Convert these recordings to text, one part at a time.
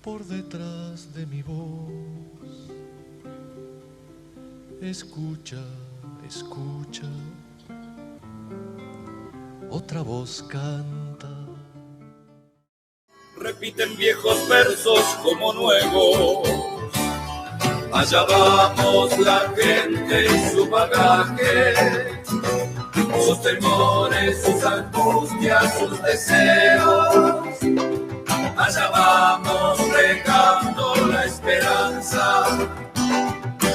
por detrás de mi voz. Escucha, escucha, otra voz canta. Repiten viejos versos como nuevos. Allá vamos la gente en su bagaje, sus temores, sus angustias, sus deseos. Allá vamos regando la esperanza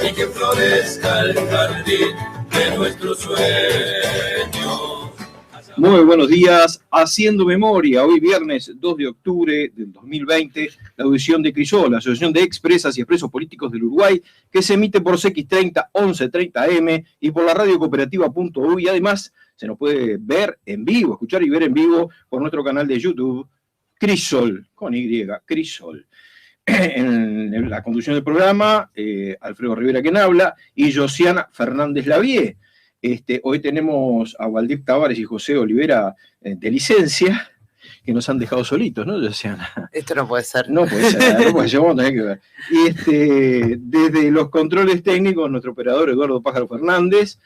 y que florezca el jardín de nuestros sueños. Muy buenos días, Haciendo Memoria, hoy viernes 2 de octubre del 2020, la audición de Crisol, la Asociación de Expresas y Expresos Políticos del Uruguay, que se emite por CX30 1130M y por la radio cooperativa.u, y además se nos puede ver en vivo, escuchar y ver en vivo por nuestro canal de YouTube, Crisol, con Y, Crisol. En la conducción del programa, Alfredo Rivera quien habla, y Josiana Fernández Lavie. Hoy tenemos a Waldir Tavares y José Olivera de licencia, que nos han dejado solitos, ¿no, Josiana? Esto no puede ser. No puede ser, no puede ser, vamos a tener que ver. Y desde los controles técnicos, nuestro operador Eduardo Pájaro Fernández,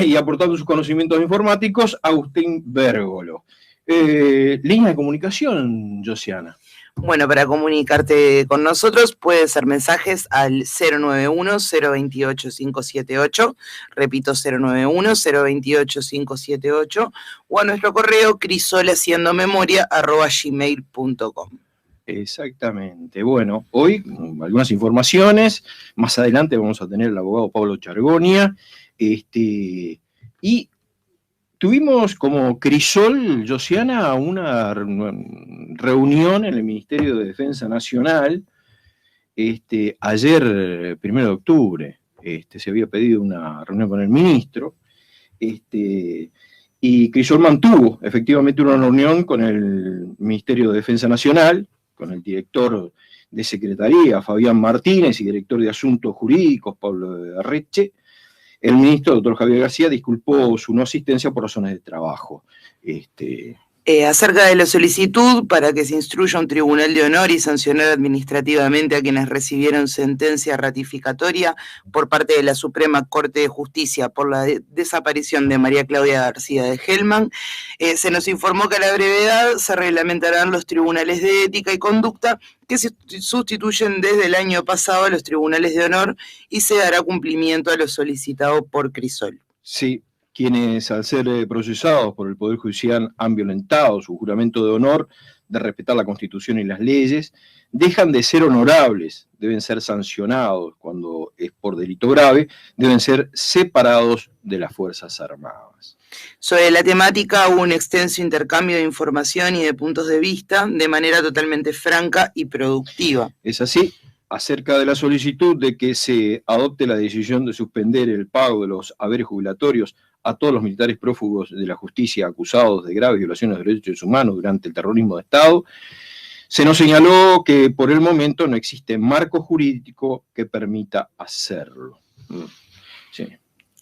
y aportando sus conocimientos informáticos, Agustín Bérgolo. Línea de comunicación, Josiana. Bueno, para comunicarte con nosotros puedes hacer mensajes al 091-028-578, repito 091-028-578, o a nuestro correo crisolahaciendomemoria@gmail.com. Exactamente. Bueno, hoy algunas informaciones, más adelante vamos a tener al abogado Pablo Chargonia, y tuvimos como Crisol, Josiana, una reunión en el Ministerio de Defensa Nacional, ayer, 1 de octubre, se había pedido una reunión con el ministro, y Crisol mantuvo efectivamente una reunión con el Ministerio de Defensa Nacional, con el director de Secretaría, Fabián Martínez, y director de Asuntos Jurídicos, Pablo Arreche. El ministro, doctor Javier García, disculpó su no asistencia por razones de trabajo. Acerca de la solicitud para que se instruya un tribunal de honor y sancionar administrativamente a quienes recibieron sentencia ratificatoria por parte de la Suprema Corte de Justicia por la desaparición de María Claudia García de Hellman, se nos informó que a la brevedad se reglamentarán los tribunales de ética y conducta que se sustituyen desde el año pasado a los tribunales de honor, y se dará cumplimiento a lo solicitado por Crisol. Sí, quienes al ser procesados por el Poder Judicial han violentado su juramento de honor de respetar la Constitución y las leyes, dejan de ser honorables, deben ser sancionados cuando es por delito grave, deben ser separados de las Fuerzas Armadas. Sobre la temática hubo un extenso intercambio de información y de puntos de vista de manera totalmente franca y productiva. Es así. Acerca de la solicitud de que se adopte la decisión de suspender el pago de los haberes jubilatorios a todos los militares prófugos de la justicia acusados de graves violaciones de derechos humanos durante el terrorismo de Estado, se nos señaló que por el momento no existe marco jurídico que permita hacerlo. Sí.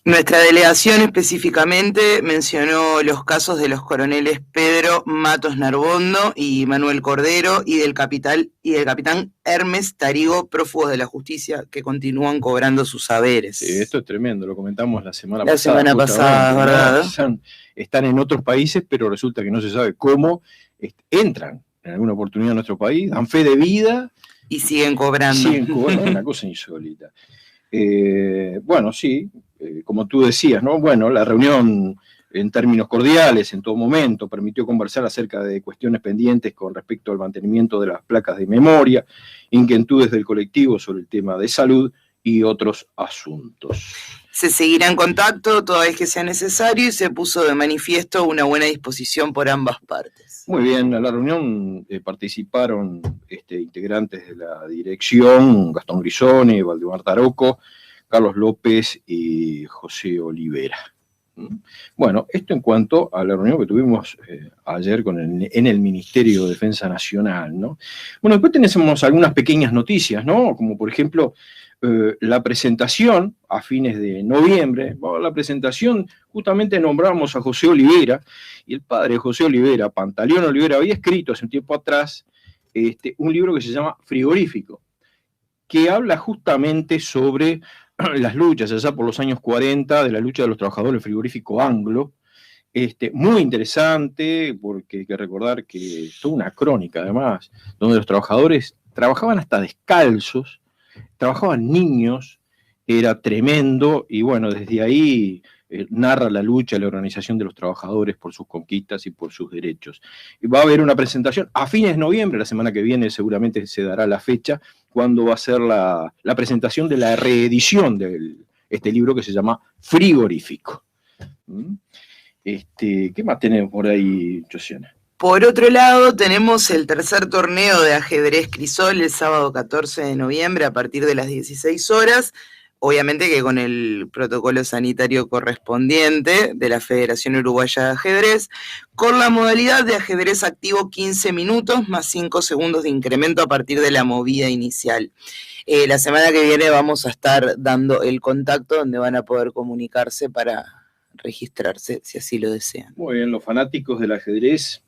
Nuestra delegación específicamente mencionó los casos de los coroneles Pedro Matos Narbondo y Manuel Cordero y del capitán Hermes Tarigo, prófugos de la justicia que continúan cobrando sus haberes. Sí, esto es tremendo, lo comentamos la semana pasada. La semana pasada, ¿verdad? Están en otros países, pero resulta que no se sabe cómo entran en alguna oportunidad a nuestro país, dan fe de vida. Y siguen cobrando. Una cosa insólita. Bueno, sí. Como tú decías, ¿no? Bueno, la reunión en términos cordiales en todo momento permitió conversar acerca de cuestiones pendientes con respecto al mantenimiento de las placas de memoria, inquietudes del colectivo sobre el tema de salud y otros asuntos. Se seguirá en contacto toda vez que sea necesario y se puso de manifiesto una buena disposición por ambas partes. Muy bien, a la reunión participaron integrantes de la dirección, Gastón Grisoni, Valdemar Taroco, Carlos López y José Olivera. Bueno, esto en cuanto a la reunión que tuvimos ayer en el Ministerio de Defensa Nacional, ¿no? Bueno, después tenemos algunas pequeñas noticias, ¿no? Como por ejemplo, la presentación a fines de noviembre. Bueno, la presentación justamente nombramos a José Olivera, y el padre de José Olivera, Pantaleón Olivera, había escrito hace un tiempo atrás un libro que se llama Frigorífico, que habla justamente sobre las luchas allá por los años 40, de la lucha de los trabajadores del frigorífico Anglo. Muy interesante, porque hay que recordar que es toda una crónica, además, donde los trabajadores trabajaban hasta descalzos, trabajaban niños, era tremendo, y bueno, desde ahí narra la lucha, la organización de los trabajadores por sus conquistas y por sus derechos. Y va a haber una presentación a fines de noviembre, la semana que viene seguramente se dará la fecha, cuando va a ser la presentación de la reedición de este libro que se llama Frigorífico. ¿Qué más tenemos por ahí, Josiana? Por otro lado, tenemos el tercer torneo de ajedrez Crisol el sábado 14 de noviembre a partir de las 16 horas. Obviamente que con el protocolo sanitario correspondiente de la Federación Uruguaya de Ajedrez, con la modalidad de ajedrez activo 15 minutos más 5 segundos de incremento a partir de la movida inicial. La semana que viene vamos a estar dando el contacto donde van a poder comunicarse para registrarse, si así lo desean. Muy bien, los fanáticos del ajedrez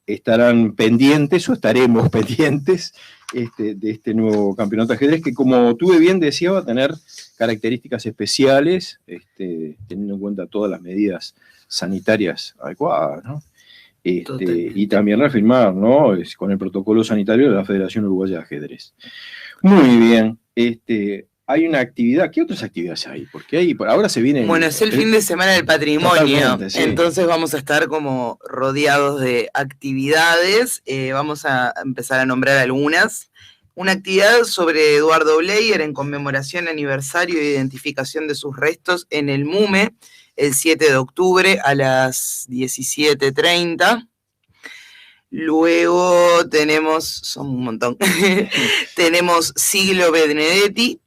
estarán pendientes o estaremos pendientes de este nuevo campeonato de ajedrez que, como tú bien decías, va a tener características especiales, teniendo en cuenta todas las medidas sanitarias adecuadas, ¿no? Y también reafirmar, ¿no? Con el protocolo sanitario de la Federación Uruguaya de Ajedrez. Muy bien. Hay una actividad. ¿Qué otras actividades hay? Porque ahora se viene... Bueno, es el fin de semana del patrimonio, sí. Entonces vamos a estar como rodeados de actividades. Vamos a empezar a nombrar algunas. Una actividad sobre Eduardo Bleier en conmemoración aniversario e identificación de sus restos en el MUME, el 7 de octubre a las 17:30. Luego tenemos, son un montón, tenemos Siglo Benedetti.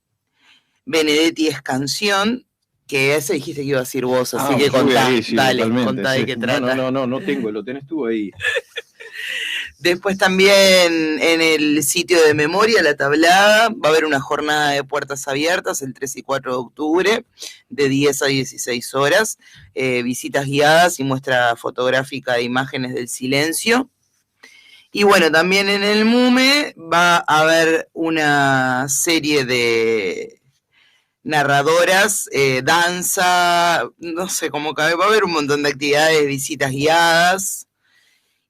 Benedetti es canción, que ese dijiste que iba a decir vos, así que contá, sí, dale, totalmente, contá sí. de qué trata. No tengo, lo tenés tú ahí. Después también en el sitio de memoria, La Tablada, va a haber una jornada de puertas abiertas el 3 y 4 de octubre, de 10 a 16 horas, visitas guiadas y muestra fotográfica de imágenes del silencio. Y bueno, también en el MUME va a haber una serie de narradoras, danza, no sé cómo cabe, va a haber un montón de actividades, visitas guiadas.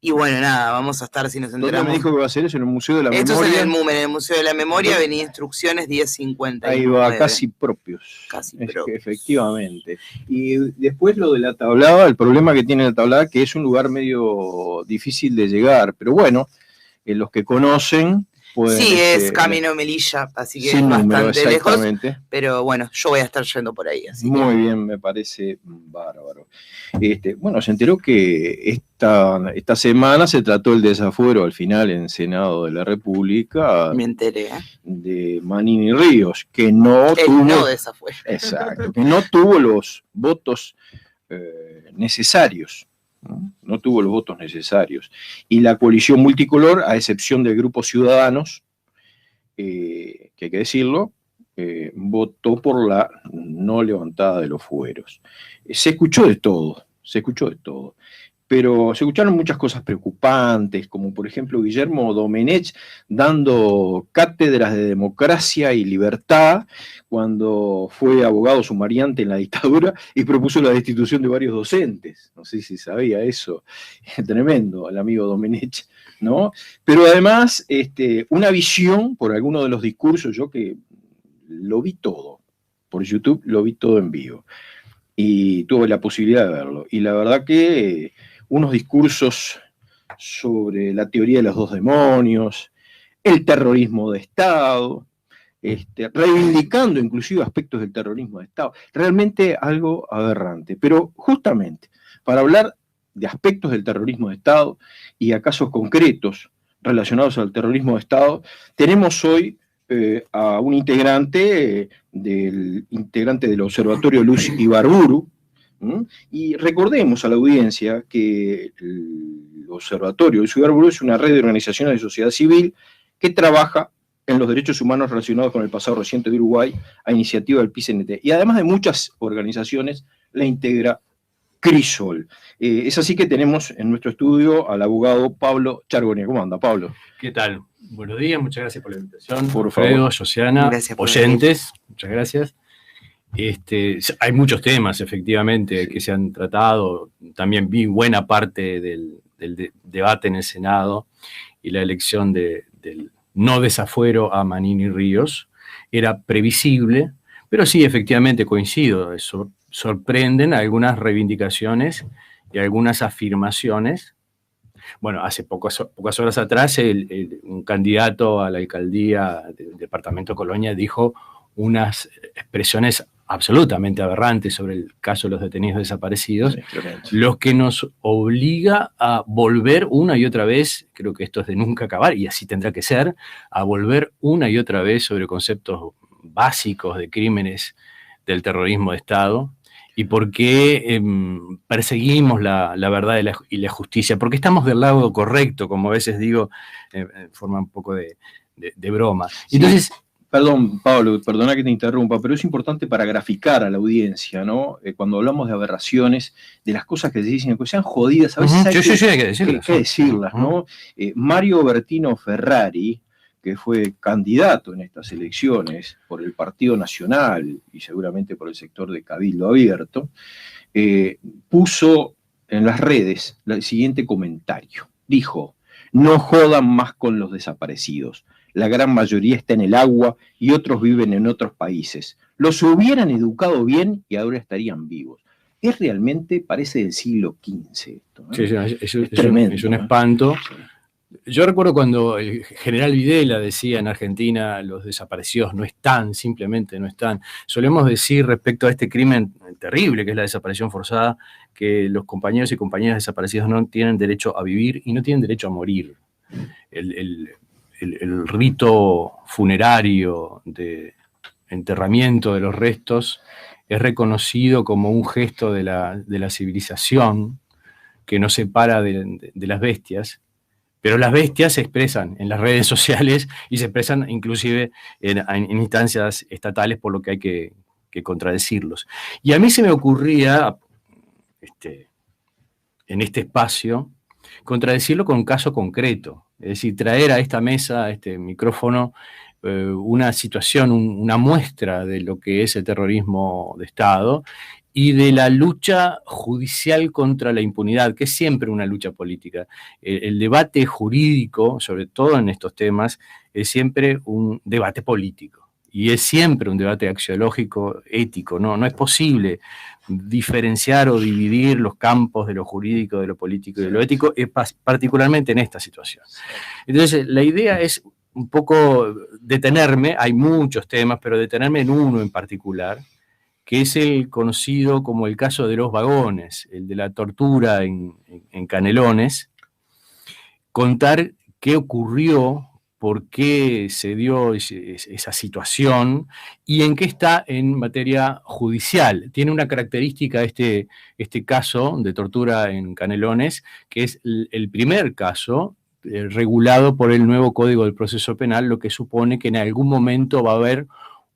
Y bueno, nada, vamos a estar, si nos enteramos. ¿Dónde me dijo que va a ser eso? ¿En el Museo de la Memoria? Esto es en el MUME, en el Museo de la Memoria, venía instrucciones 10:59. Ahí va, casi propios. Casi propios. Efectivamente. Y después lo de La Tablada, el problema que tiene La Tablada, que es un lugar medio difícil de llegar, pero bueno, los que conocen pueden... Sí, es Camino Melilla, así que es bastante lejos, pero bueno, yo voy a estar yendo por ahí. Así muy bien, me parece bárbaro. Bueno, se enteró que esta semana se trató el desafuero al final en Senado de la República. Me enteré. De Manini Ríos, que no tuvo... no desafuero. Exacto, que no tuvo los votos necesarios. No tuvo los votos necesarios. Y la coalición multicolor, a excepción del Grupo Ciudadanos, que hay que decirlo, votó por la no levantada de los fueros. Se escuchó de todo, pero se escucharon muchas cosas preocupantes, como por ejemplo Guillermo Domenech dando cátedras de democracia y libertad cuando fue abogado sumariante en la dictadura y propuso la destitución de varios docentes. No sé si sabía eso. Tremendo, el amigo Domenech, ¿no? Pero además, una visión por alguno de los discursos, yo que lo vi todo, por YouTube lo vi todo en vivo, y tuve la posibilidad de verlo. Y la verdad que unos discursos sobre la teoría de los dos demonios, el terrorismo de Estado, reivindicando inclusive aspectos del terrorismo de Estado, realmente algo aberrante. Pero justamente para hablar de aspectos del terrorismo de Estado y a casos concretos relacionados al terrorismo de Estado, tenemos hoy a un integrante del Observatorio Luz Ibarburu. Y recordemos a la audiencia que el Observatorio Luz Ibarburu es una red de organizaciones de sociedad civil que trabaja en los derechos humanos relacionados con el pasado reciente de Uruguay a iniciativa del PICNT. Y además de muchas organizaciones, la integra crisol. Es así que tenemos en nuestro estudio al abogado Pablo Chargonia. ¿Cómo anda, Pablo? ¿Qué tal? Buenos días, muchas gracias por la invitación. Por Alfredo, favor. Josiana, Gracias por oyentes, muchas gracias. Hay muchos temas, efectivamente, que se han tratado. También vi buena parte del debate en el Senado y la elección del no desafuero a Manini Ríos. Era previsible, pero sí, efectivamente, coincido. Sorprenden algunas reivindicaciones y algunas afirmaciones. Bueno, hace pocas horas atrás, un candidato a la alcaldía del departamento de Colonia dijo unas expresiones absolutamente aberrantes sobre el caso de los detenidos desaparecidos, los que nos obliga a volver una y otra vez, creo que esto es de nunca acabar, y así tendrá que ser, a volver una y otra vez sobre conceptos básicos de crímenes del terrorismo de Estado, y por qué perseguimos la verdad y la justicia, porque estamos del lado correcto, como a veces digo, en forma un poco de broma. Sí. Entonces, Perdón, Pablo, perdona que te interrumpa, pero es importante para graficar a la audiencia, ¿no? Cuando hablamos de aberraciones, de las cosas que se dicen, que sean jodidas, a veces hay que decirlas, ¿no? Mario Bertino Ferrari, que fue candidato en estas elecciones por el Partido Nacional y seguramente por el sector de Cabildo Abierto, puso en las redes el siguiente comentario. Dijo: no jodan más con los desaparecidos. La gran mayoría está en el agua y otros viven en otros países. Los hubieran educado bien y ahora estarían vivos. Es realmente, parece del siglo XV esto, ¿no? Sí, es tremendo, es un ¿no? espanto. Yo recuerdo cuando el general Videla decía en Argentina, los desaparecidos no están, simplemente no están. Solemos decir respecto a este crimen terrible que es la desaparición forzada, que los compañeros y compañeras desaparecidos no tienen derecho a vivir y no tienen derecho a morir. El rito funerario de enterramiento de los restos es reconocido como un gesto de la civilización que nos separa de las bestias, pero las bestias se expresan en las redes sociales y se expresan inclusive en instancias estatales, por lo que hay que contradecirlos. Y a mí se me ocurría, en este espacio, contradecirlo con un caso concreto. Es decir, traer a esta mesa, a este micrófono, una situación, una muestra de lo que es el terrorismo de Estado y de la lucha judicial contra la impunidad, que es siempre una lucha política. El debate jurídico, sobre todo en estos temas, es siempre un debate político. Y es siempre un debate axiológico, ético. No es posible diferenciar o dividir los campos de lo jurídico, de lo político y de lo ético, particularmente en esta situación. Entonces, la idea es un poco detenerme, hay muchos temas, pero detenerme en uno en particular, que es el conocido como el caso de los vagones, el de la tortura en Canelones, contar qué ocurrió, por qué se dio esa situación y en qué está en materia judicial. Tiene una característica este caso de tortura en Canelones, que es el primer caso regulado por el nuevo Código del Proceso Penal, lo que supone que en algún momento va a haber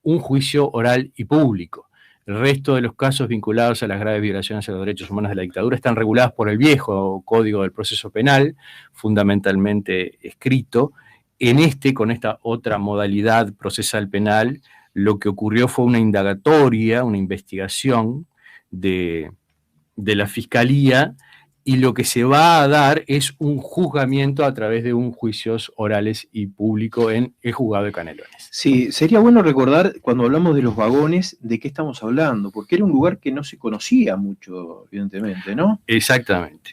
un juicio oral y público. El resto de los casos vinculados a las graves violaciones a los derechos humanos de la dictadura están regulados por el viejo Código del Proceso Penal, fundamentalmente escrito. Con esta otra modalidad procesal penal, lo que ocurrió fue una indagatoria, una investigación de la Fiscalía, y lo que se va a dar es un juzgamiento a través de un juicios orales y público en el juzgado de Canelones. Sí, sería bueno recordar, cuando hablamos de los vagones, de qué estamos hablando, porque era un lugar que no se conocía mucho, evidentemente, ¿no? Exactamente.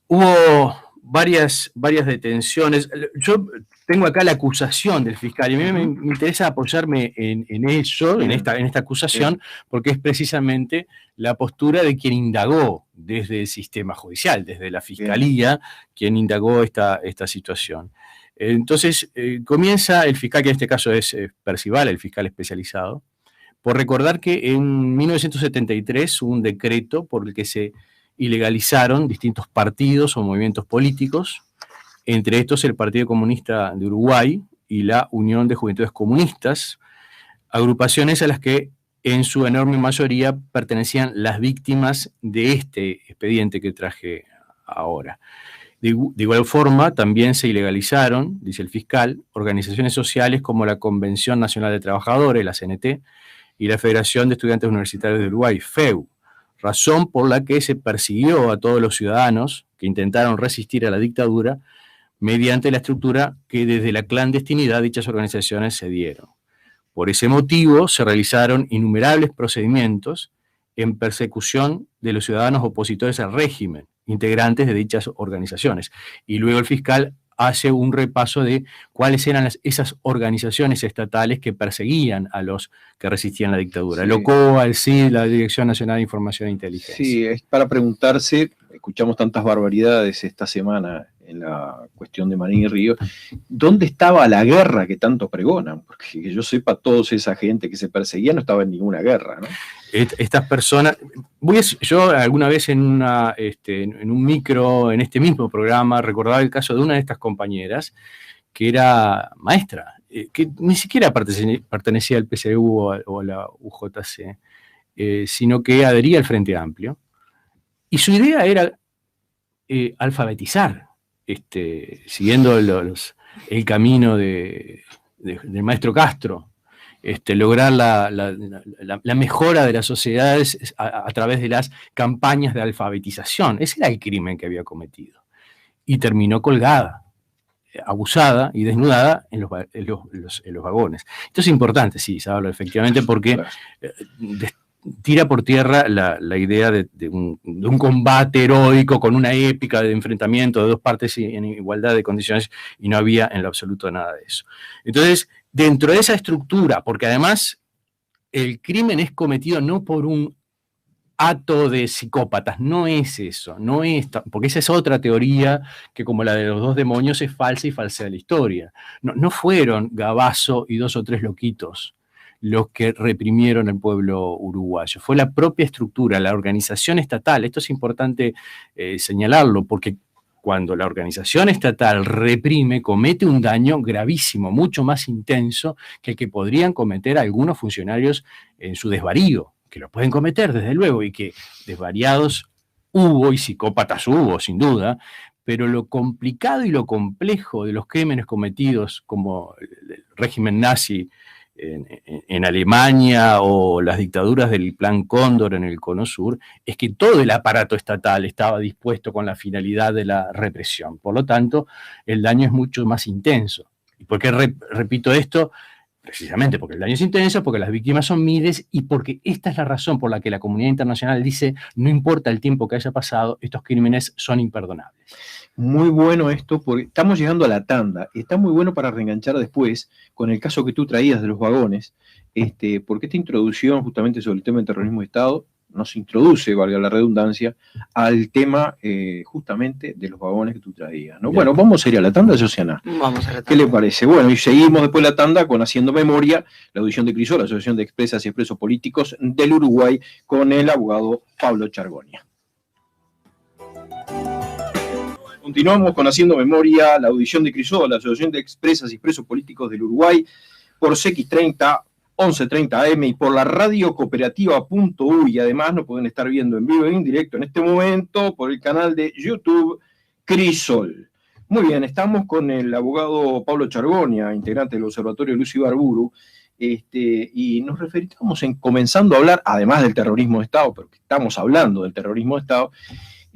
Hubo varias detenciones. Yo tengo acá la acusación del fiscal y a mí me interesa apoyarme en eso, en esta acusación, porque es precisamente la postura de quien indagó desde el sistema judicial, desde la Fiscalía, quien indagó esta situación. Entonces, comienza el fiscal, que en este caso es Percival, el fiscal especializado, por recordar que en 1973 hubo un decreto por el que se ilegalizaron distintos partidos o movimientos políticos, entre estos el Partido Comunista de Uruguay y la Unión de Juventudes Comunistas, agrupaciones a las que en su enorme mayoría pertenecían las víctimas de este expediente que traje ahora. De igual forma, también se ilegalizaron, dice el fiscal, organizaciones sociales como la Convención Nacional de Trabajadores, la CNT, y la Federación de Estudiantes Universitarios de Uruguay, FEU, razón por la que se persiguió a todos los ciudadanos que intentaron resistir a la dictadura mediante la estructura que desde la clandestinidad dichas organizaciones se dieron. Por ese motivo se realizaron innumerables procedimientos en persecución de los ciudadanos opositores al régimen, integrantes de dichas organizaciones. Y luego el fiscal hace un repaso de cuáles eran esas organizaciones estatales que perseguían a los que resistían la dictadura. Sí. El OCOA, el CID, la Dirección Nacional de Información e Inteligencia. Sí, es para preguntarse, escuchamos tantas barbaridades esta semana en la cuestión de Marín y Río, ¿dónde estaba la guerra que tanto pregonan? Porque que yo sepa, toda esa gente que se perseguía no estaba en ninguna guerra, ¿no? Estas personas, yo alguna vez en un micro, en este mismo programa, recordaba el caso de una de estas compañeras que era maestra, que ni siquiera pertenecía al PSU o a la UJC, sino que adhería al Frente Amplio, y su idea era alfabetizar, siguiendo el camino del maestro Castro, lograr la mejora de las sociedades a través de las campañas de alfabetización. Ese era el crimen que había cometido. Y terminó colgada, abusada y desnudada en los vagones. Esto es importante, sí, Sablo, efectivamente, porque tira por tierra la idea de un combate heroico con una épica de enfrentamiento de dos partes en igualdad de condiciones, y no había en lo absoluto nada de eso. Entonces, dentro de esa estructura, porque además el crimen es cometido no por un acto de psicópatas, no es eso, no es, porque esa es otra teoría que, como la de los dos demonios, es falsa y falsea la historia. No fueron Gabazo y 2 o 3 loquitos los que reprimieron al pueblo uruguayo. Fue la propia estructura, la organización estatal. Esto es importante señalarlo, porque cuando la organización estatal reprime, comete un daño gravísimo, mucho más intenso que el que podrían cometer algunos funcionarios en su desvarío, que lo pueden cometer, desde luego, y que desvariados hubo y psicópatas hubo, sin duda, pero lo complicado y lo complejo de los crímenes cometidos, como el régimen nazi en Alemania o las dictaduras del Plan Cóndor en el Cono Sur, es que todo el aparato estatal estaba dispuesto con la finalidad de la represión. Por lo tanto, el daño es mucho más intenso. ¿Y por qué repito esto? Precisamente porque el daño es intenso, porque las víctimas son miles y porque esta es la razón por la que la comunidad internacional dice: no importa el tiempo que haya pasado, estos crímenes son imperdonables. Muy bueno esto, porque estamos llegando a la tanda. Está muy bueno para reenganchar después con el caso que tú traías de los vagones, porque esta introducción justamente sobre el tema del terrorismo de Estado nos introduce, valga la redundancia, al tema justamente de los vagones que tú traías, ¿no? Bueno, vamos a ir a la tanda, Josiana. Vamos a la tanda. ¿Qué le parece? Bueno, y seguimos después la tanda con Haciendo Memoria, la audición de Crisol, la Asociación de Expresas y Expresos Políticos del Uruguay, con el abogado Pablo Chargonia. Continuamos con Haciendo Memoria, la audición de Crisol, la Asociación de Expresas y Expresos Políticos del Uruguay, por CX30, 1130 AM y por la radio cooperativa.uy. Y además nos pueden estar viendo en vivo e en directo en este momento por el canal de YouTube Crisol. Muy bien, estamos con el abogado Pablo Chargonia, integrante del Observatorio Luz Ibarburu, y nos referimos comenzando a hablar, además del terrorismo de Estado, pero que estamos hablando del terrorismo de Estado,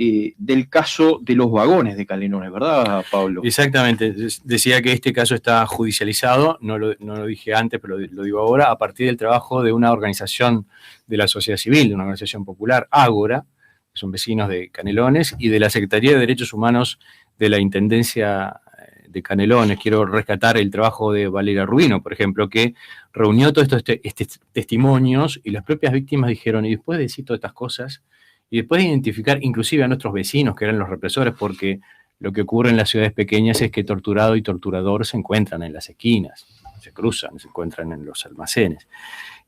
del caso de los vagones de Canelones, ¿verdad, Pablo? Exactamente, decía que este caso está judicializado, no lo dije antes, pero lo digo ahora, a partir del trabajo de una organización de la sociedad civil, de una organización popular, Ágora, que son vecinos de Canelones, y de la Secretaría de Derechos Humanos de la Intendencia de Canelones. Quiero rescatar el trabajo de Valeria Rubino, por ejemplo, que reunió todos estos testimonios, y las propias víctimas dijeron: y después de decir todas estas cosas, y después de identificar inclusive a nuestros vecinos que eran los represores, porque lo que ocurre en las ciudades pequeñas es que torturado y torturador se encuentran en las esquinas, se cruzan, se encuentran en los almacenes.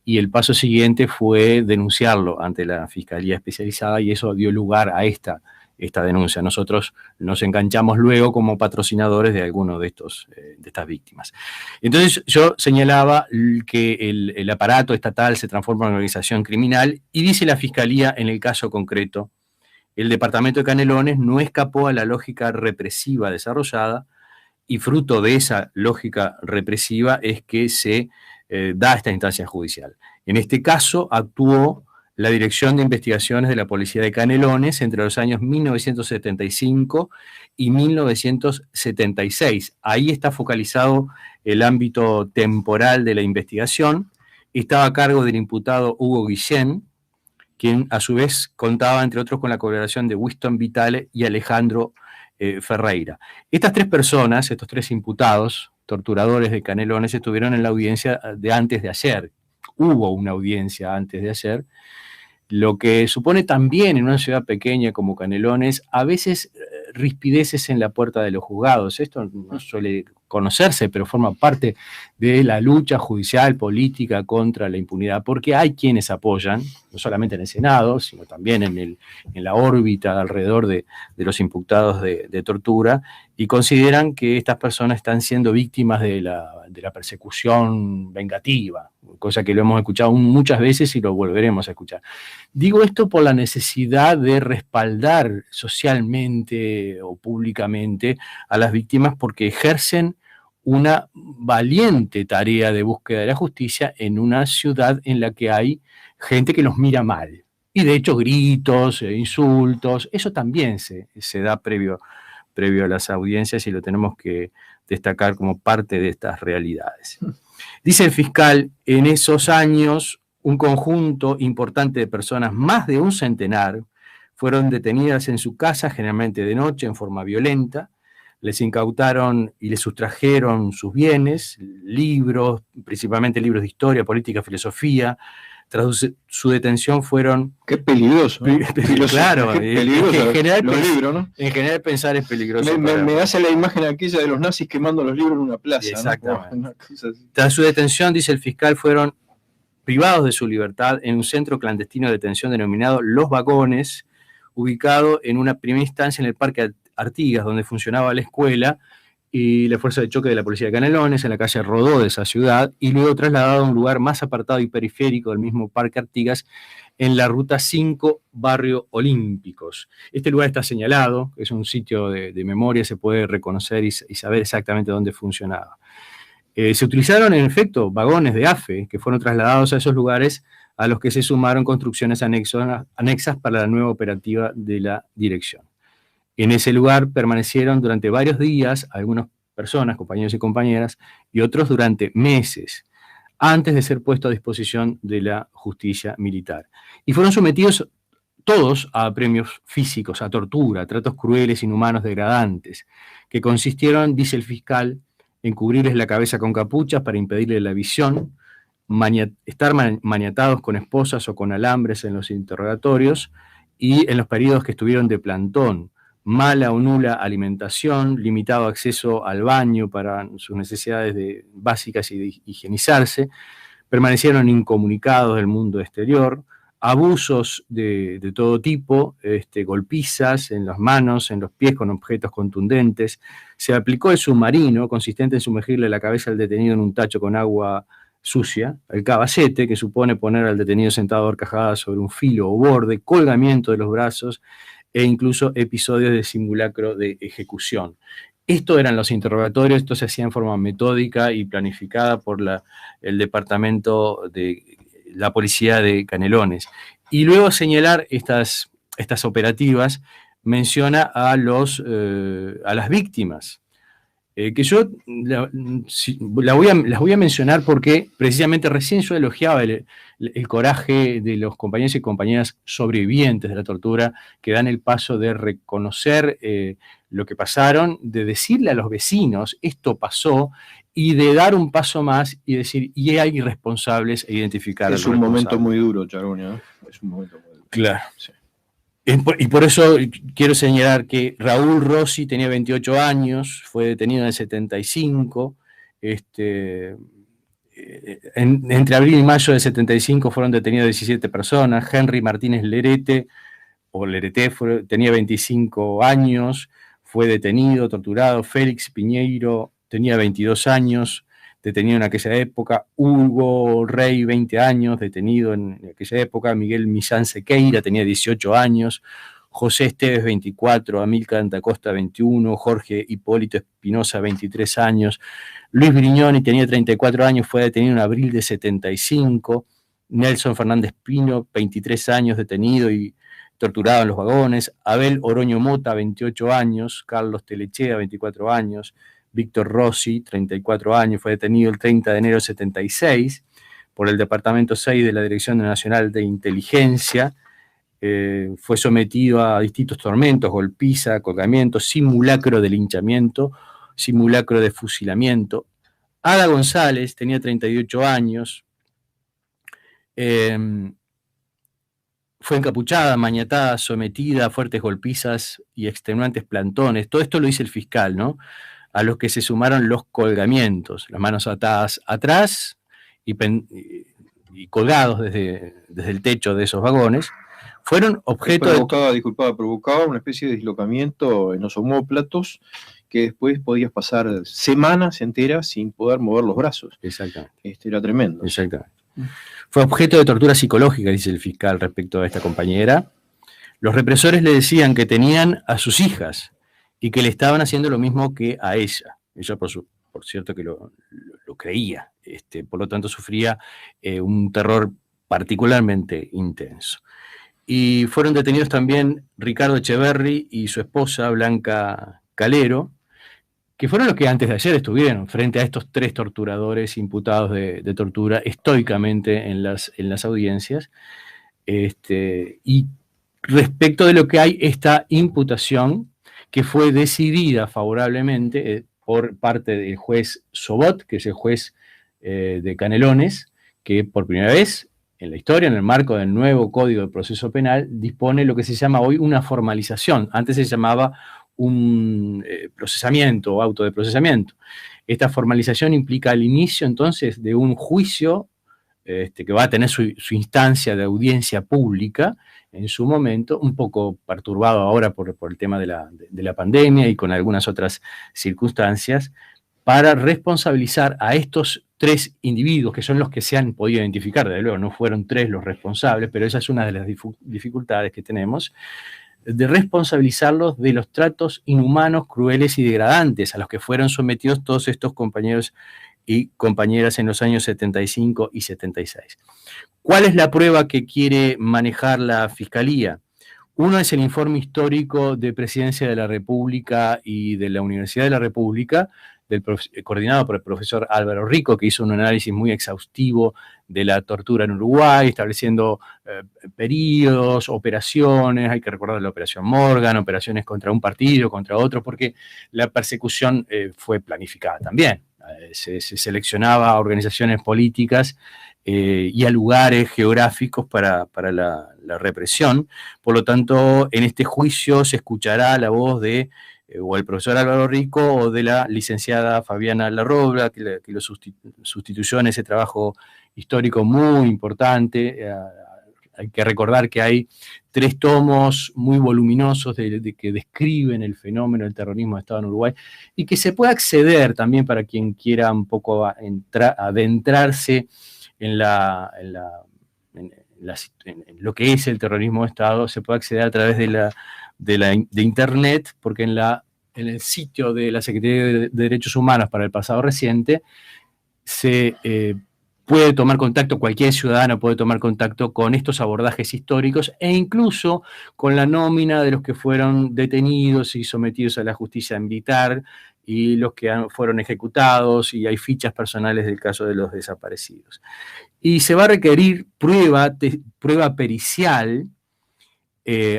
Y el paso siguiente fue denunciarlo ante la Fiscalía Especializada, y eso dio lugar a esta esta denuncia. Nosotros nos enganchamos luego como patrocinadores de alguno de estas víctimas. Entonces yo señalaba que el aparato estatal se transforma en organización criminal y dice la Fiscalía en el caso concreto, el departamento de Canelones no escapó a la lógica represiva desarrollada y fruto de esa lógica represiva es que se da esta instancia judicial. En este caso actuó la Dirección de Investigaciones de la Policía de Canelones entre los años 1975 y 1976. Ahí está focalizado el ámbito temporal de la investigación. Estaba a cargo del imputado Hugo Guillén, quien a su vez contaba, entre otros, con la colaboración de Winston Vitale y Alejandro Ferreira. Estas tres personas, estos tres imputados, torturadores de Canelones, estuvieron en la audiencia de antes de ayer. Hubo una audiencia antes de ayer, lo que supone también en una ciudad pequeña como Canelones, a veces rispideces en la puerta de los juzgados. Esto no suele conocerse, pero forma parte de la lucha judicial, política contra la impunidad, porque hay quienes apoyan, no solamente en el Senado, sino también en la órbita alrededor de los imputados de tortura, y consideran que estas personas están siendo víctimas de la persecución vengativa, cosa que lo hemos escuchado muchas veces y lo volveremos a escuchar. Digo esto por la necesidad de respaldar socialmente o públicamente a las víctimas porque ejercen una valiente tarea de búsqueda de la justicia en una ciudad en la que hay gente que los mira mal. Y de hecho gritos, insultos, eso también se da previo a las audiencias y lo tenemos que destacar como parte de estas realidades. Dice el fiscal, en esos años un conjunto importante de personas, más de un centenar, fueron detenidas en su casa, generalmente de noche, en forma violenta. Les incautaron y les sustrajeron sus bienes, libros, principalmente libros de historia, política, filosofía. Tras su detención fueron... Qué peligroso, ¿no? Claro, qué peligroso en general, los libros, ¿no? En general pensar es peligroso. Me hace la imagen aquella de los nazis quemando los libros en una plaza. Exactamente. ¿no? Tras su detención, dice el fiscal, fueron privados de su libertad en un centro clandestino de detención denominado Los Vagones, ubicado en una primera instancia en el Parque Artigas, donde funcionaba la escuela y la fuerza de choque de la policía de Canelones, en la calle Rodó de esa ciudad, y luego trasladado a un lugar más apartado y periférico del mismo Parque Artigas, en la Ruta 5, Barrio Olímpicos. Este lugar está señalado, es un sitio de memoria, se puede reconocer y saber exactamente dónde funcionaba. Se utilizaron, en efecto, vagones de AFE, que fueron trasladados a esos lugares, a los que se sumaron construcciones anexas para la nueva operativa de la dirección. En ese lugar permanecieron durante varios días algunas personas, compañeros y compañeras, y otros durante meses, antes de ser puestos a disposición de la justicia militar. Y fueron sometidos todos a apremios físicos, a tortura, a tratos crueles, inhumanos, degradantes, que consistieron, dice el fiscal, en cubrirles la cabeza con capuchas para impedirles la visión, estar maniatados con esposas o con alambres en los interrogatorios y en los periodos que estuvieron de plantón, mala o nula alimentación, limitado acceso al baño para sus necesidades básicas y de higienizarse, permanecieron incomunicados del mundo exterior, abusos de todo tipo, golpizas en las manos, en los pies con objetos contundentes. Se aplicó el submarino, consistente en sumergirle la cabeza al detenido en un tacho con agua sucia, el cabacete, que supone poner al detenido sentado horcajada sobre un filo o borde, colgamiento de los brazos e incluso episodios de simulacro de ejecución. Esto eran los interrogatorios, esto se hacía en forma metódica y planificada por el departamento de la policía de Canelones. Y luego señalar estas operativas, menciona a las víctimas, que yo las voy a mencionar porque precisamente recién yo elogiaba el coraje de los compañeros y compañeras sobrevivientes de la tortura, que dan el paso de reconocer lo que pasaron, de decirle a los vecinos, esto pasó, y de dar un paso más y decir, y hay responsables e identificar. Es un momento muy duro, Charuni, ¿eh? Es un momento muy duro. Claro. Sí. Y por eso quiero señalar que Raúl Rossi tenía 28 años, fue detenido en el 75, entre abril y mayo del 75 fueron detenidos 17 personas. Henry Martínez Lerete Olerete tenía 25 años, fue detenido, torturado. Félix Piñeiro tenía 22 años, detenido en aquella época. Hugo Rey, 20 años, detenido en aquella época. Miguel Millán Sequeira tenía 18 años. José Esteves, 24, Amílcar Antacosta, 21, Jorge Hipólito Espinosa, 23 años, Luis Brignoni tenía 34 años, fue detenido en abril de 75, Nelson Fernández Pino, 23 años, detenido y torturado en los vagones, Abel Oroño Mota, 28 años, Carlos Telechea, 24 años, Víctor Rossi, 34 años, fue detenido el 30 de enero de 76 por el Departamento 6 de la Dirección Nacional de Inteligencia. Fue sometido a distintos tormentos, golpiza, colgamiento, simulacro de linchamiento, simulacro de fusilamiento. Ada González tenía 38 años, fue encapuchada, maniatada, sometida a fuertes golpizas y extenuantes plantones. Todo esto lo dice el fiscal, ¿no? A los que se sumaron los colgamientos, las manos atadas atrás y colgados desde el techo de esos vagones. Fueron objeto provocaba una especie de dislocamiento en los omóplatos que después podías pasar semanas enteras sin poder mover los brazos. Exactamente. Era tremendo. Exactamente. Fue objeto de tortura psicológica, dice el fiscal respecto a esta compañera. Los represores le decían que tenían a sus hijas y que le estaban haciendo lo mismo que a ella. Ella, por cierto, que lo creía. Por lo tanto, sufría un terror particularmente intenso. Y fueron detenidos también Ricardo Echeverri y su esposa Blanca Calero, que fueron los que antes de ayer estuvieron frente a estos 3 torturadores imputados de tortura estoicamente en las audiencias. Y respecto de lo que hay esta imputación, que fue decidida favorablemente por parte del juez Sobot, que es el juez de Canelones, que por primera vez en la historia, en el marco del nuevo Código de Proceso Penal, dispone lo que se llama hoy una formalización. Antes se llamaba un procesamiento o auto de procesamiento. Esta formalización implica el inicio entonces de un juicio que va a tener su instancia de audiencia pública en su momento, un poco perturbado ahora por el tema de la pandemia y con algunas otras circunstancias, para responsabilizar a estos 3 individuos, que son los que se han podido identificar, desde luego no fueron 3 los responsables, pero esa es una de las dificultades que tenemos, de responsabilizarlos de los tratos inhumanos, crueles y degradantes a los que fueron sometidos todos estos compañeros y compañeras en los años 75 y 76. ¿Cuál es la prueba que quiere manejar la Fiscalía? Uno es el informe histórico de Presidencia de la República y de la Universidad de la República, coordinado por el profesor Álvaro Rico, que hizo un análisis muy exhaustivo de la tortura en Uruguay, estableciendo periodos, operaciones. Hay que recordar la operación Morgan, operaciones contra un partido, contra otro, porque la persecución fue planificada también. Se seleccionaba a organizaciones políticas y a lugares geográficos para la represión. Por lo tanto, en este juicio se escuchará la voz de o el profesor Álvaro Rico o de la licenciada Fabiana Larrobla, que lo sustituyó en ese trabajo histórico muy importante. Hay que recordar que hay 3 tomos muy voluminosos que describen el fenómeno del terrorismo de Estado en Uruguay y que se puede acceder también para quien quiera un poco adentrarse en lo que es el terrorismo de Estado. Se puede acceder a través de Internet, porque en el sitio de la Secretaría de Derechos Humanos para el pasado reciente se puede tomar contacto, cualquier ciudadano puede tomar contacto con estos abordajes históricos e incluso con la nómina de los que fueron detenidos y sometidos a la justicia militar y los que fueron ejecutados, y hay fichas personales del caso de los desaparecidos. Y se va a requerir prueba pericial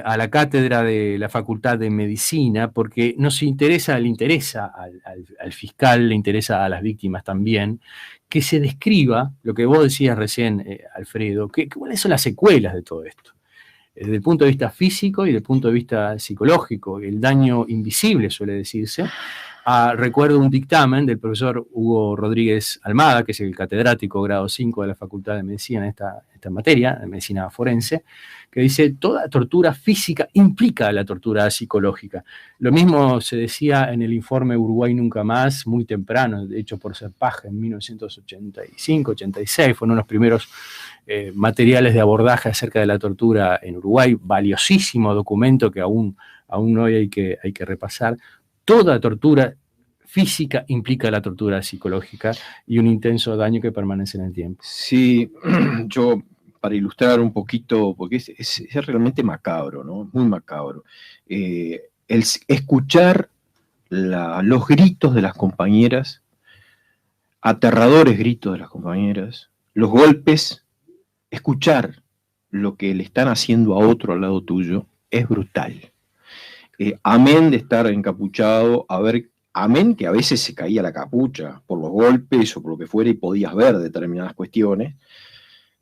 a la cátedra de la Facultad de Medicina, porque le interesa al fiscal, le interesa a las víctimas también, que se describa lo que vos decías recién, Alfredo, cuáles son las secuelas de todo esto, desde el punto de vista físico y desde el punto de vista psicológico, el daño invisible suele decirse, recuerdo un dictamen del profesor Hugo Rodríguez Almada, que es el catedrático grado 5 de la Facultad de Medicina en esta materia, de medicina forense, que dice, toda tortura física implica la tortura psicológica. Lo mismo se decía en el informe Uruguay Nunca Más, muy temprano, hecho por Serpaj en 1985-86, fueron los primeros materiales de abordaje acerca de la tortura en Uruguay, valiosísimo documento que aún hoy hay que repasar. Toda tortura física implica la tortura psicológica y un intenso daño que permanece en el tiempo. Sí, yo, para ilustrar un poquito, porque es realmente macabro, ¿no? Muy macabro. El escuchar los gritos de las compañeras, aterradores gritos de las compañeras, los golpes, escuchar lo que le están haciendo a otro al lado tuyo, es brutal. Amén de estar encapuchado, amén que a veces se caía la capucha por los golpes o por lo que fuera y podías ver determinadas cuestiones,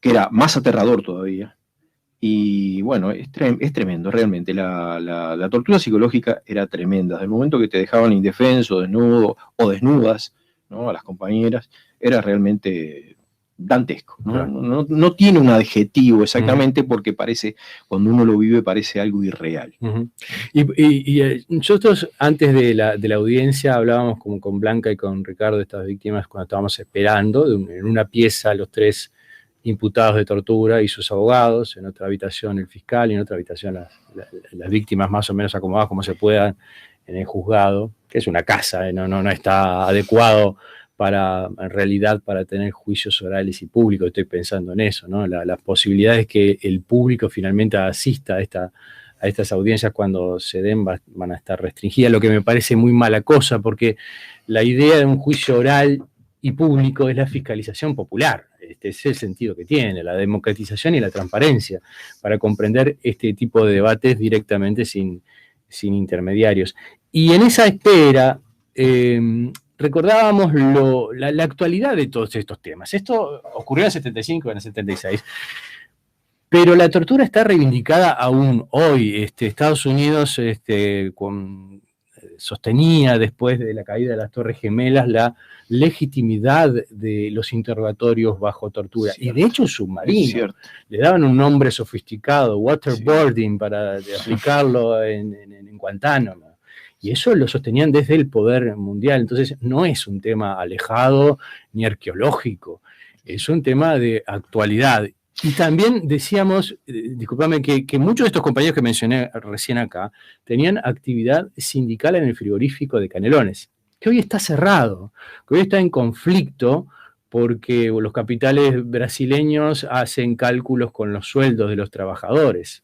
que era más aterrador todavía. Y bueno, es tremendo, realmente. La tortura psicológica era tremenda. Desde el momento que te dejaban indefenso, desnudo o desnudas, ¿no? A las compañeras, era realmente dantesco, ¿no? Claro. No tiene un adjetivo exactamente, porque parece, cuando uno lo vive, parece algo irreal. Y nosotros antes de la audiencia hablábamos como con Blanca y con Ricardo de estas víctimas cuando estábamos esperando, en una pieza los tres imputados de tortura y sus abogados, en otra habitación el fiscal y en otra habitación las víctimas más o menos acomodadas como se puedan en el juzgado, que es una casa, no está adecuado en realidad para tener juicios orales y públicos. Estoy pensando en eso, ¿no? Las posibilidades que el público finalmente asista a estas audiencias cuando se den van a estar restringidas, lo que me parece muy mala cosa, porque la idea de un juicio oral y público es la fiscalización popular. Este es el sentido que tiene, la democratización y la transparencia, para comprender este tipo de debates directamente sin intermediarios. Y en esa espera, recordábamos la actualidad de todos estos temas. Esto ocurrió en el 75, en el 76. Pero la tortura está reivindicada aún hoy. Estados Unidos sostenía después de la caída de las Torres Gemelas la legitimidad de los interrogatorios bajo tortura. Cierto. Y de hecho submarino. Le daban un nombre sofisticado, waterboarding, para aplicarlo en Guantánamo. Y eso lo sostenían desde el poder mundial. Entonces no es un tema alejado ni arqueológico, es un tema de actualidad. Y también decíamos, discúlpame, que muchos de estos compañeros que mencioné recién acá tenían actividad sindical en el frigorífico de Canelones, que hoy está cerrado, que hoy está en conflicto porque los capitales brasileños hacen cálculos con los sueldos de los trabajadores.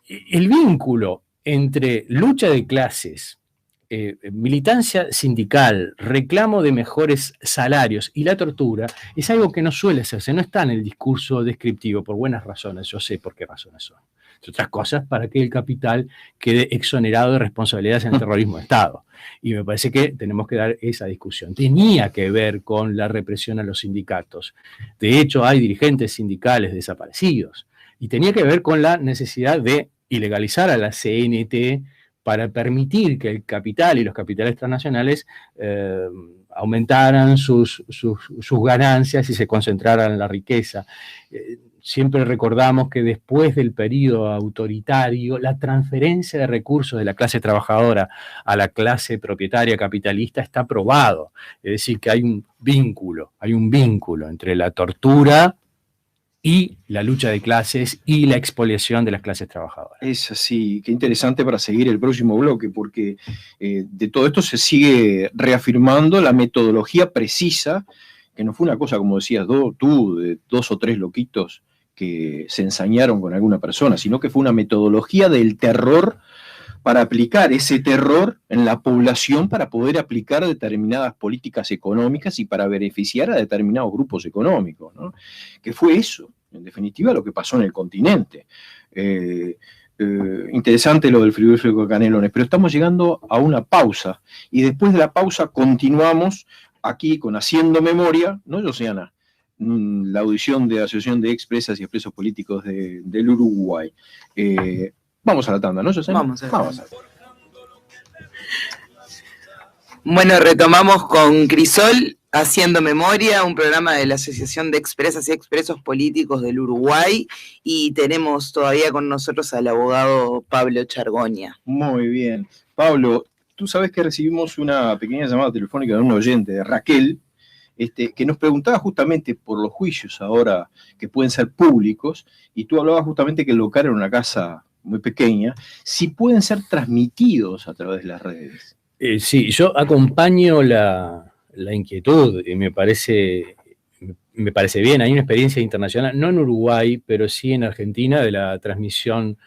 El vínculo entre lucha de clases, militancia sindical, reclamo de mejores salarios y la tortura es algo que no suele hacerse, no está en el discurso descriptivo, por buenas razones, yo sé por qué razones son. Entre otras cosas, para que el capital quede exonerado de responsabilidades en el terrorismo de Estado. Y me parece que tenemos que dar esa discusión. Tenía que ver con la represión a los sindicatos. De hecho, hay dirigentes sindicales desaparecidos. Y tenía que ver con la necesidad de ilegalizar a la CNT para permitir que el capital y los capitales transnacionales aumentaran sus ganancias y se concentraran en la riqueza. Siempre recordamos que después del periodo autoritario, la transferencia de recursos de la clase trabajadora a la clase propietaria capitalista está probado. Es decir, que hay un vínculo entre la tortura y la lucha de clases y la expoliación de las clases trabajadoras. Es así, qué interesante para seguir el próximo bloque, porque de todo esto se sigue reafirmando la metodología precisa, que no fue una cosa, como decías tú, de 2 o 3 loquitos que se ensañaron con alguna persona, sino que fue una metodología del terror para aplicar ese terror en la población, para poder aplicar determinadas políticas económicas y para beneficiar a determinados grupos económicos, ¿no? Que fue eso, en definitiva, lo que pasó en el continente. Interesante lo del frigorífico de Canelones, pero estamos llegando a una pausa, y después de la pausa continuamos aquí con Haciendo Memoria, ¿no, Josiana? La audición de la Asociación de Expresas y Expresos Políticos del Uruguay. Vamos a la tanda, ¿no, Josiana? Vamos a la tanda. Bueno, retomamos con Crisol, Haciendo Memoria, un programa de la Asociación de Expresas y Expresos Políticos del Uruguay, y tenemos todavía con nosotros al abogado Pablo Chargoña. Muy bien. Pablo, tú sabes que recibimos una pequeña llamada telefónica de un oyente, de Raquel, que nos preguntaba justamente por los juicios ahora que pueden ser públicos, y tú hablabas justamente que el local era una casa muy pequeña, si pueden ser transmitidos a través de las redes. Sí, yo acompaño la inquietud y me parece bien. Hay una experiencia internacional, no en Uruguay, pero sí en Argentina, de la transmisión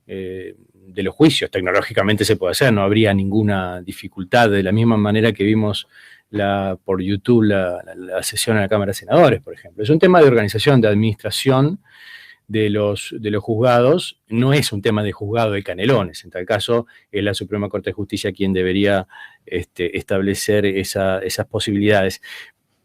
de los juicios. Tecnológicamente se puede hacer, no habría ninguna dificultad, de la misma manera que vimos por YouTube la sesión en la Cámara de Senadores, por ejemplo. Es un tema de organización, de administración de los juzgados. No es un tema de juzgado de Canelones. En tal caso, es la Suprema Corte de Justicia quien debería establecer esas posibilidades.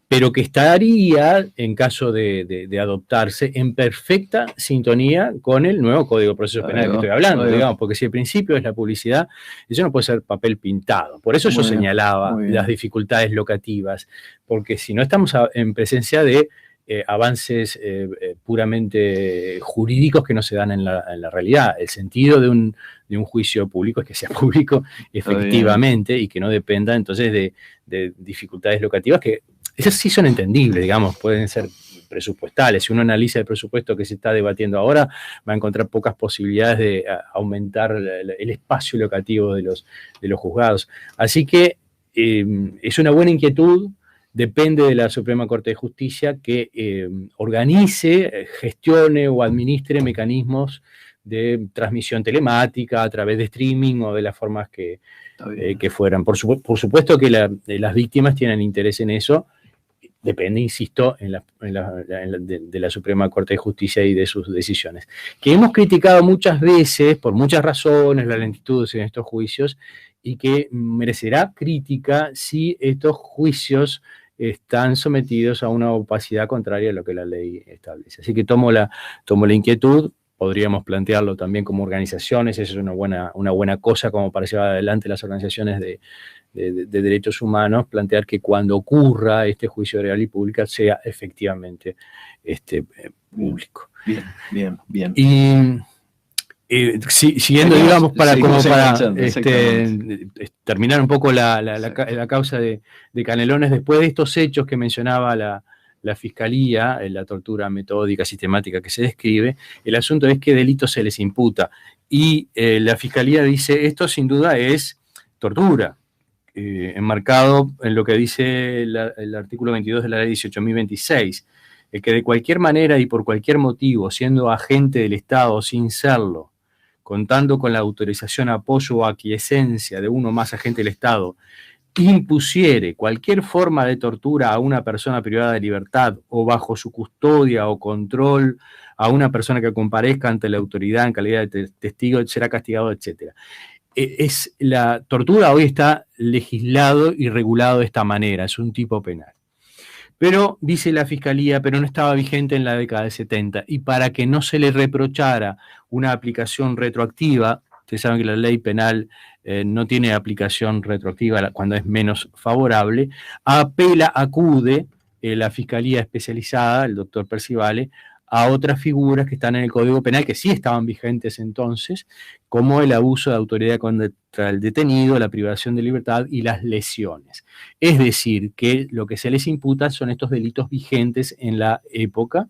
Pero que estaría, en caso de adoptarse, en perfecta sintonía con el nuevo Código de Proceso Penal que estoy hablando, digamos, porque si el principio es la publicidad, eso no puede ser papel pintado. Por eso yo señalaba las dificultades locativas, porque si no estamos en presencia de avances puramente jurídicos que no se dan en la realidad. El sentido de un juicio público es que sea público efectivamente y que no dependa entonces de dificultades locativas que esas sí son entendibles, digamos, pueden ser presupuestales. Si uno analiza el presupuesto que se está debatiendo ahora, va a encontrar pocas posibilidades de aumentar el espacio locativo de los juzgados. Así que es una buena inquietud. Depende de la Suprema Corte de Justicia que organice, gestione o administre mecanismos de transmisión telemática a través de streaming o de las formas que fueran. Por supuesto que las víctimas tienen interés en eso. Depende, insisto, de la Suprema Corte de Justicia y de sus decisiones. Que hemos criticado muchas veces, por muchas razones, la lentitud en estos juicios, y que merecerá crítica si estos juicios están sometidos a una opacidad contraria a lo que la ley establece. Así que tomo la inquietud. Podríamos plantearlo también como organizaciones. Eso es una buena cosa como para llevar adelante las organizaciones de derechos humanos, plantear que cuando ocurra este juicio real y público sea efectivamente público. Bien. Y siguiendo, digamos, para terminar un poco la causa de Canelones, después de estos hechos que mencionaba la Fiscalía, la tortura metódica, sistemática que se describe, el asunto es qué delito se les imputa. Y la Fiscalía dice, esto sin duda es tortura, enmarcado en lo que dice el artículo 22 de la ley 18.026, que de cualquier manera y por cualquier motivo, siendo agente del Estado o sin serlo, contando con la autorización, apoyo o aquiescencia de uno o más agente del Estado, impusiere cualquier forma de tortura a una persona privada de libertad o bajo su custodia o control a una persona que comparezca ante la autoridad en calidad de testigo, será castigado, etc. La tortura hoy está legislado y regulado de esta manera, es un tipo penal. Pero, dice la Fiscalía, pero no estaba vigente en la década del 70, y para que no se le reprochara una aplicación retroactiva, ustedes saben que la ley penal no tiene aplicación retroactiva cuando es menos favorable, acude la Fiscalía especializada, el doctor Percivale, a otras figuras que están en el Código Penal que sí estaban vigentes entonces, como el abuso de autoridad contra el detenido, la privación de libertad y las lesiones. Es decir, que lo que se les imputa son estos delitos vigentes en la época.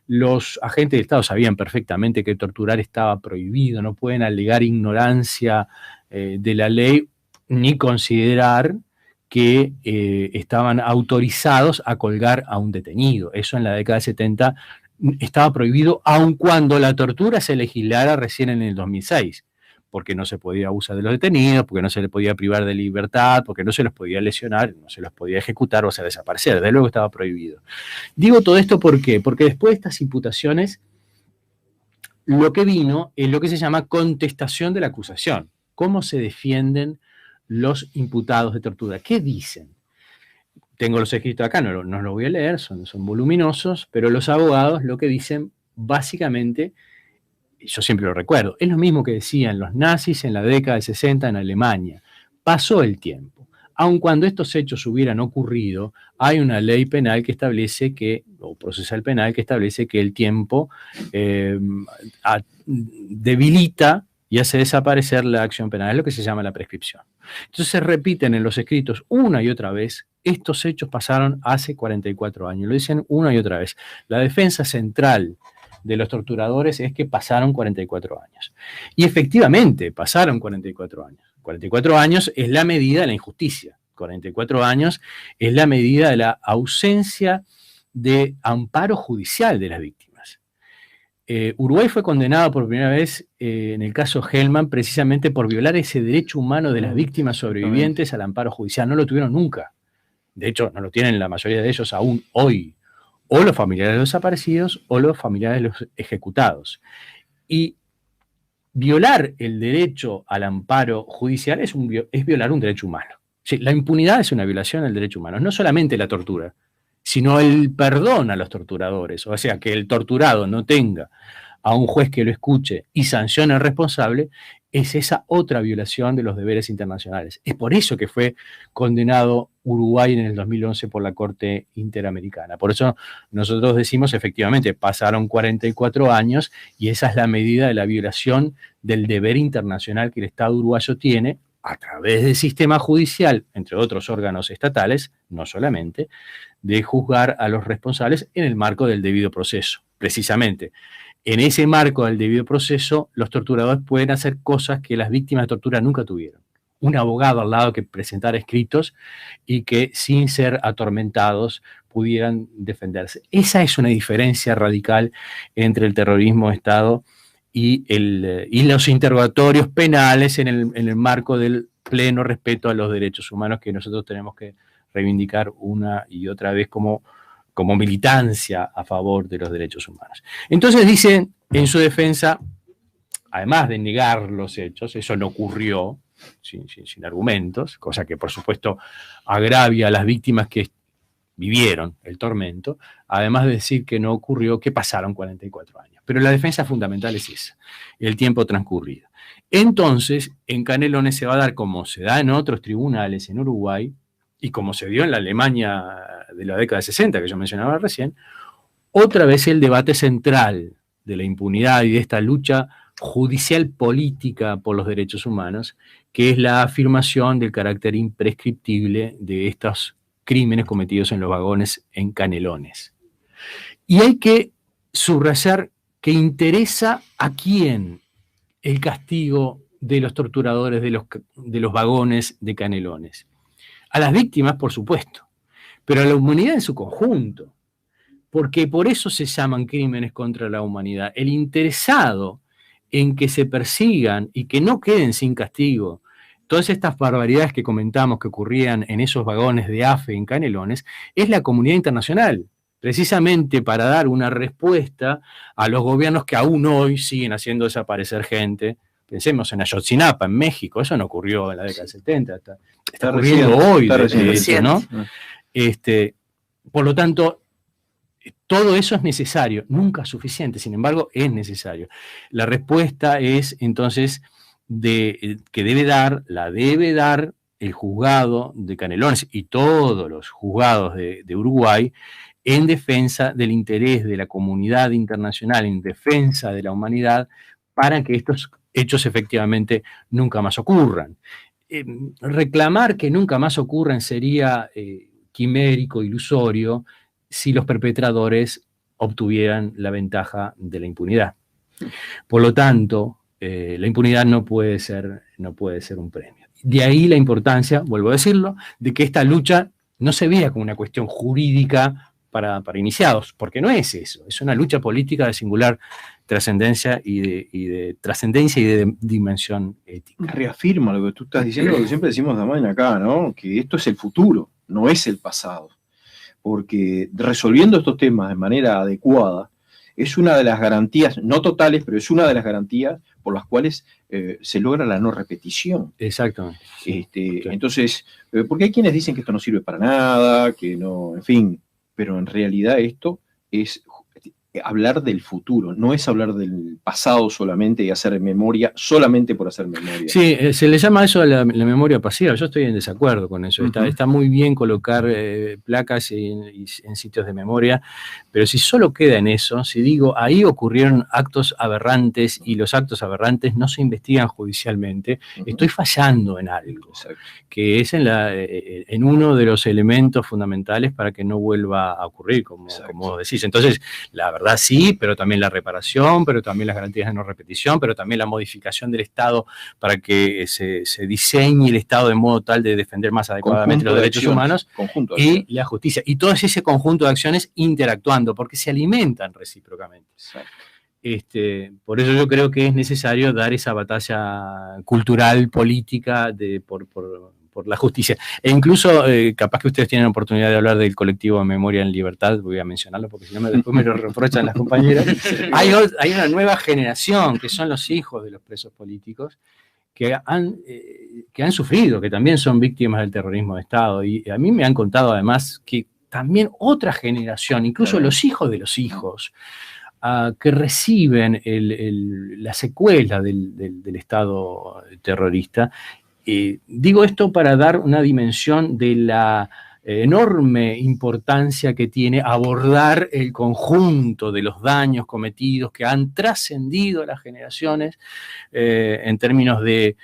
Los agentes del Estado sabían perfectamente que torturar estaba prohibido, no pueden alegar ignorancia de la ley ni considerar que estaban autorizados a colgar a un detenido. Eso en la década de 70 estaba prohibido, aun cuando la tortura se legislara recién en el 2006, porque no se podía abusar de los detenidos, porque no se les podía privar de libertad, porque no se los podía lesionar, no se los podía ejecutar o hacer desaparecer. De luego estaba prohibido. Digo todo esto ¿por qué? Porque después de estas imputaciones, lo que vino es lo que se llama contestación de la acusación. ¿Cómo se defienden los imputados de tortura? ¿Qué dicen? Tengo los escritos acá, no los voy a leer, son voluminosos, pero los abogados lo que dicen básicamente, yo siempre lo recuerdo, es lo mismo que decían los nazis en la década del 60 en Alemania. Pasó el tiempo, aun cuando estos hechos hubieran ocurrido, hay una ley penal que establece que, o procesal penal que establece que el tiempo debilita y hace desaparecer la acción penal, es lo que se llama la prescripción. Entonces se repiten en los escritos una y otra vez, estos hechos pasaron hace 44 años, lo dicen una y otra vez. La defensa central de los torturadores es que pasaron 44 años. Y efectivamente, pasaron 44 años. 44 años es la medida de la injusticia. 44 años es la medida de la ausencia de amparo judicial de las víctimas. Uruguay fue condenado por primera vez en el caso Hellman precisamente por violar ese derecho humano de las víctimas sobrevivientes al amparo judicial. No lo tuvieron nunca. De hecho, no lo tienen la mayoría de ellos aún hoy. O los familiares de los desaparecidos o los familiares de los ejecutados. Y violar el derecho al amparo judicial es violar un derecho humano. Sí, la impunidad es una violación del derecho humano. No solamente la tortura, sino el perdón a los torturadores. O sea, que el torturado no tenga a un juez que lo escuche y sancione al responsable, es esa otra violación de los deberes internacionales. Es por eso que fue condenado Uruguay en el 2011 por la Corte Interamericana. Por eso nosotros decimos, efectivamente, pasaron 44 años y esa es la medida de la violación del deber internacional que el Estado uruguayo tiene a través del sistema judicial, entre otros órganos estatales, no solamente, de juzgar a los responsables en el marco del debido proceso. Precisamente, en ese marco del debido proceso, los torturadores pueden hacer cosas que las víctimas de tortura nunca tuvieron. Un abogado al lado que presentara escritos y que sin ser atormentados pudieran defenderse. Esa es una diferencia radical entre el terrorismo de Estado y los interrogatorios penales en el marco del pleno respeto a los derechos humanos que nosotros tenemos que reivindicar una y otra vez como militancia a favor de los derechos humanos. Entonces dicen en su defensa, además de negar los hechos, eso no ocurrió, sin argumentos, cosa que por supuesto agravia a las víctimas que vivieron el tormento, además de decir que no ocurrió, que pasaron 44 años. Pero la defensa fundamental es esa, el tiempo transcurrido. Entonces, en Canelones se va a dar, como se da en otros tribunales en Uruguay, y como se dio en la Alemania de la década de 60, que yo mencionaba recién, otra vez el debate central de la impunidad y de esta lucha judicial política por los derechos humanos, que es la afirmación del carácter imprescriptible de estos crímenes cometidos en los vagones en Canelones. Y hay que subrayar que interesa a quién el castigo de los torturadores de los vagones de Canelones. A las víctimas, por supuesto, pero a la humanidad en su conjunto, porque por eso se llaman crímenes contra la humanidad. El interesado en que se persigan y que no queden sin castigo todas estas barbaridades que comentamos que ocurrían en esos vagones de AFE en Canelones, es la comunidad internacional, precisamente para dar una respuesta a los gobiernos que aún hoy siguen haciendo desaparecer gente. Pensemos en Ayotzinapa, en México, eso no ocurrió en la década del 70, está ocurriendo hoy, de hecho, ¿no? Por lo tanto, todo eso es necesario, nunca suficiente, sin embargo, es necesario. La respuesta es, entonces, que debe dar el juzgado de Canelones y todos los juzgados de Uruguay en defensa del interés de la comunidad internacional, en defensa de la humanidad, para que estos hechos efectivamente nunca más ocurran. Reclamar que nunca más ocurran sería quimérico, ilusorio, si los perpetradores obtuvieran la ventaja de la impunidad. Por lo tanto, la impunidad no puede ser un premio. De ahí la importancia, vuelvo a decirlo, de que esta lucha no se vea como una cuestión jurídica para iniciados, porque no es eso, es una lucha política de singular trascendencia y de dimensión ética. Reafirma lo que tú estás diciendo, lo que siempre decimos Damián acá, ¿no? Que esto es el futuro, no es el pasado. Porque resolviendo estos temas de manera adecuada es una de las garantías, no totales, pero es una de las garantías por las cuales se logra la no repetición. Exactamente. Claro. Entonces, porque hay quienes dicen que esto no sirve para nada, que no, en fin, pero en realidad esto es hablar del futuro, no es hablar del pasado solamente y hacer memoria solamente por hacer memoria. Sí, se le llama eso la memoria pasiva. Yo estoy en desacuerdo con eso. Está muy bien colocar placas en sitios de memoria, pero si solo queda en eso, si digo, ahí ocurrieron actos aberrantes y los actos aberrantes no se investigan judicialmente, estoy fallando en algo, que es en uno de los elementos fundamentales para que no vuelva a ocurrir, como vos decís. Entonces, la verdad sí, pero también la reparación, pero también las garantías de no repetición, pero también la modificación del Estado para que se diseñe el Estado de modo tal de defender más adecuadamente los derechos humanos y la justicia. Y todo ese conjunto de acciones interactuando, porque se alimentan recíprocamente. Por eso yo creo que es necesario dar esa batalla cultural, política, por la justicia. E incluso, capaz que ustedes tienen la oportunidad de hablar del colectivo Memoria en Libertad, voy a mencionarlo porque si no después me lo reprochan las compañeras. Hay una nueva generación, que son los hijos de los presos políticos, que han sufrido, que también son víctimas del terrorismo de Estado. Y a mí me han contado además que también otra generación, incluso los hijos de los hijos, que reciben la secuela del Estado terrorista. Digo esto para dar una dimensión de la enorme importancia que tiene abordar el conjunto de los daños cometidos que han trascendido a las generaciones en términos de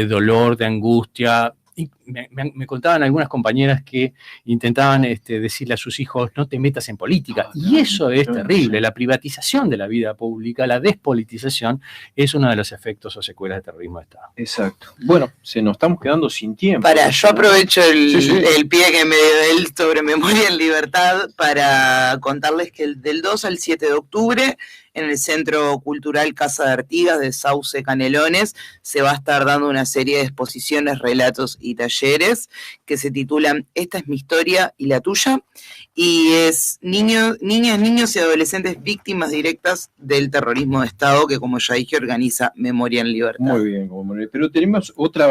dolor, de angustia. Y me contaban algunas compañeras que intentaban decirle a sus hijos, no te metas en política. Y eso es terrible. La privatización de la vida pública, la despolitización, es uno de los efectos o secuelas del terrorismo de Estado. Exacto. Bueno, se nos estamos quedando sin tiempo. Yo aprovecho el pie que me dio él sobre Memoria en Libertad para contarles que del 2 al 7 de octubre en el Centro Cultural Casa de Artigas de Sauce Canelones se va a estar dando una serie de exposiciones, relatos y talleres que se titulan Esta es mi historia y la tuya, y es niñas, niños y adolescentes víctimas directas del terrorismo de Estado, que como ya dije organiza Memoria en Libertad. Muy bien, pero tenemos otra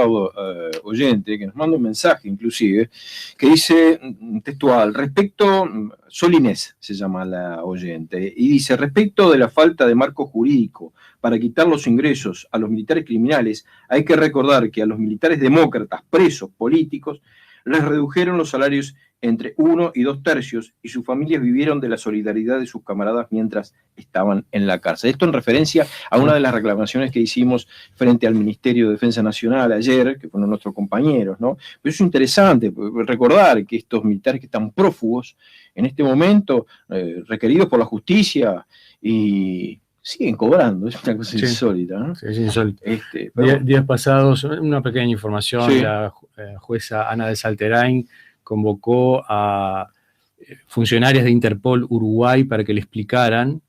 oyente que nos manda un mensaje inclusive, que dice textual, respecto, Sol Inés se llama la oyente, y dice, respecto de la falta de marco jurídico para quitar los ingresos a los militares criminales, hay que recordar que a los militares demócratas, presos políticos, les redujeron los salarios entre 1 y 2 tercios y sus familias vivieron de la solidaridad de sus camaradas mientras estaban en la cárcel. Esto en referencia a una de las reclamaciones que hicimos frente al Ministerio de Defensa Nacional ayer, que fueron nuestros compañeros, ¿no? Pero es interesante recordar que estos militares que están prófugos en este momento, requeridos por la justicia y siguen cobrando, es una cosa insólita, ¿no? Sí, es insólito. Días pasados, una pequeña información, la jueza Ana de Salterain convocó a funcionarios de Interpol Uruguay para que le explicaran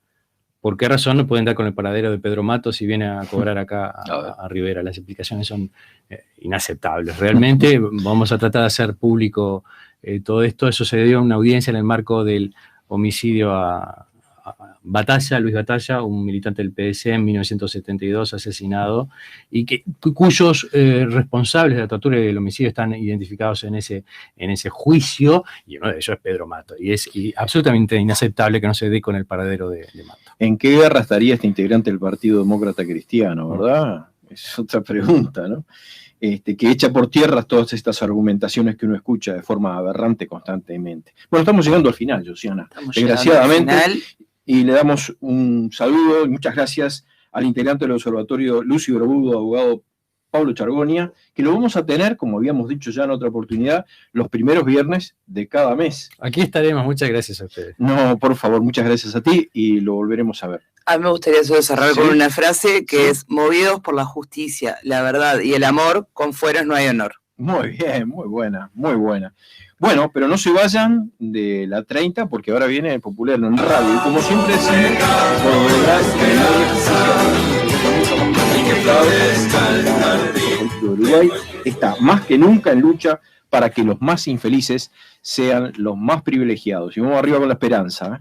por qué razón no pueden dar con el paradero de Pedro Matos si viene a cobrar acá a Rivera. Las explicaciones son inaceptables. Realmente vamos a tratar de hacer público todo esto. Eso se dio en una audiencia en el marco del homicidio a Luis Batalla, un militante del PDC en 1972 asesinado, y cuyos responsables de la tortura y del homicidio están identificados en ese juicio, y uno de ellos es Pedro Mato, y es absolutamente inaceptable que no se dé con el paradero de Mato. ¿En qué guerra estaría este integrante del Partido Demócrata Cristiano, verdad? Es otra pregunta, ¿no? Que echa por tierra todas estas argumentaciones que uno escucha de forma aberrante constantemente. Bueno, estamos llegando al final, Josiana, desgraciadamente. Y le damos un saludo y muchas gracias al integrante del Observatorio Lucio Brobudo, abogado Pablo Chargonia, que lo vamos a tener, como habíamos dicho ya en otra oportunidad, los primeros viernes de cada mes. Aquí estaremos, muchas gracias a ustedes. No, por favor, muchas gracias a ti y lo volveremos a ver. A mí me gustaría solo cerrar con una frase que es: movidos por la justicia, la verdad y el amor, con fueros no hay honor. Muy bien, muy buena, muy buena. Bueno, pero no se vayan de la 30 porque ahora viene el Popular en radio. Y como siempre decimos, Uruguay está más que nunca en lucha para que los más infelices sean los más privilegiados. Y vamos arriba con la esperanza, ¿eh?